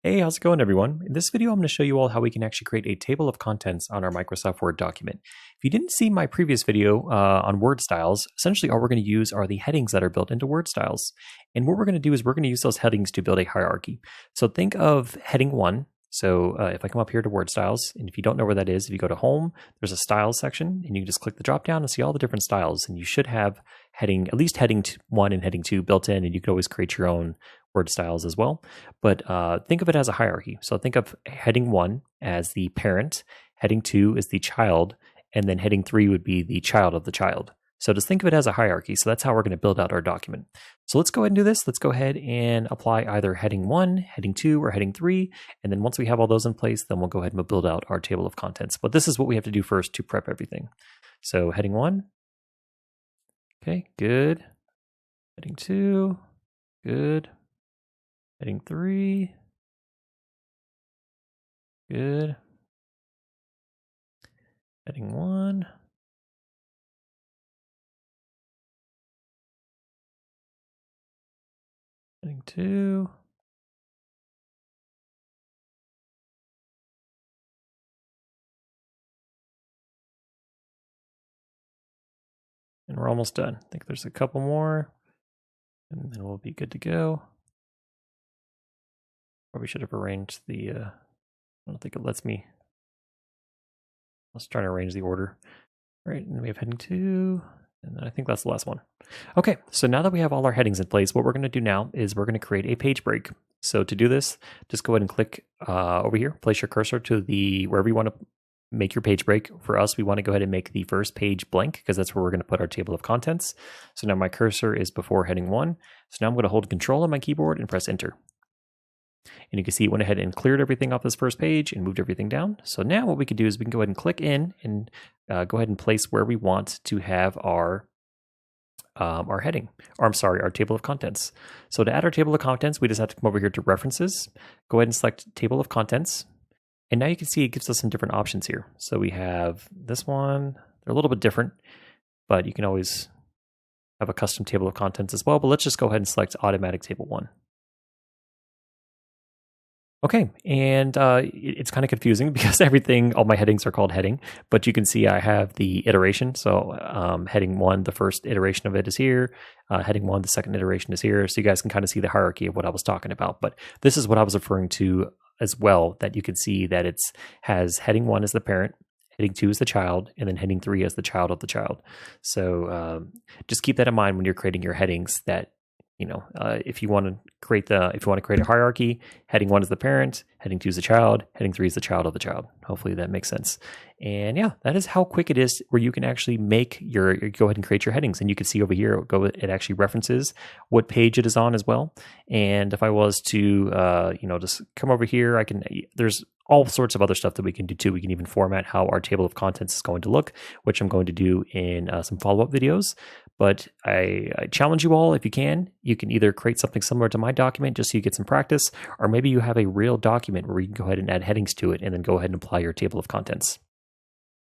Hey, how's it going, everyone? In this video, I'm going to show you all how we can actually create a table of contents on our Microsoft Word document. If you didn't see my previous video on Word styles, essentially all we're going to use are the headings that are built into Word styles. And what we're going to do is we're going to use those headings to build a hierarchy. So think of heading 1. So if I come up here to Word styles, and if you don't know where that is, if you go to Home, there's a Styles section, and you can just click the drop down and see all the different styles. And you should have at least heading 1 and heading 2 built in, and you can always create your own Word styles as well. But think of it as a hierarchy. So think of heading 1 as the parent, heading 2 is the child, and then heading 3 would be the child of the child. So just think of it as a hierarchy. So that's how we're going to build out our document. So let's go ahead and do this. Let's go ahead and apply either heading 1, heading 2, or heading 3. And then once we have all those in place, then we'll go ahead and we'll build out our table of contents. But this is what we have to do first to prep everything. So heading 1. Okay, good. Heading 2. Good. Heading 3. Good. Heading 1. Heading 2. And we're almost done. I think there's a couple more, and then we'll be good to go. Probably should have arranged the, I don't think it lets me. Let's try to arrange the order. All right, and we have heading 2, and then I think that's the last one. Okay, so now that we have all our headings in place, what we're going to do now is we're going to create a page break. So to do this, just go ahead and click over here, place your cursor to wherever you want to make your page break. For us, we want to go ahead and make the first page blank because that's where we're going to put our table of contents. So now my cursor is before heading 1. So now I'm going to hold Control on my keyboard and press Enter. And you can see it went ahead and cleared everything off this first page and moved everything down. So now what we can do is we can go ahead and click in and go ahead and place where we want to have our heading, or I'm sorry, our table of contents. So to add our table of contents, we just have to come over here to References, go ahead and select Table of Contents. And now you can see it gives us some different options here. So we have this one, they're a little bit different, but you can always have a custom table of contents as well. But let's just go ahead and select Automatic Table 1. Okay, and it's kind of confusing because all my headings are called heading, but you can see I have the iteration. So heading 1, the first iteration of it is here. Heading 1, the second iteration is here. So you guys can kind of see the hierarchy of what I was talking about. But this is what I was referring to as well, that you can see that it has heading 1 as the parent, heading 2 is the child, and then heading 3 as the child of the child. So just keep that in mind when you're creating your headings, that if you want to create a hierarchy, heading 1 is the parent, heading 2 is the child, heading 3 is the child of the child. Hopefully that makes sense. And yeah, that is how quick it is where you can actually go ahead and create your headings. And you can see over here, it actually references what page it is on as well. And if I was to, just come over here, there's all sorts of other stuff that we can do too. We can even format how our table of contents is going to look, which I'm going to do in some follow-up videos. But I challenge you all, if you can either create something similar to my document just so you get some practice, or maybe you have a real document where you can go ahead and add headings to it and then go ahead and apply your table of contents.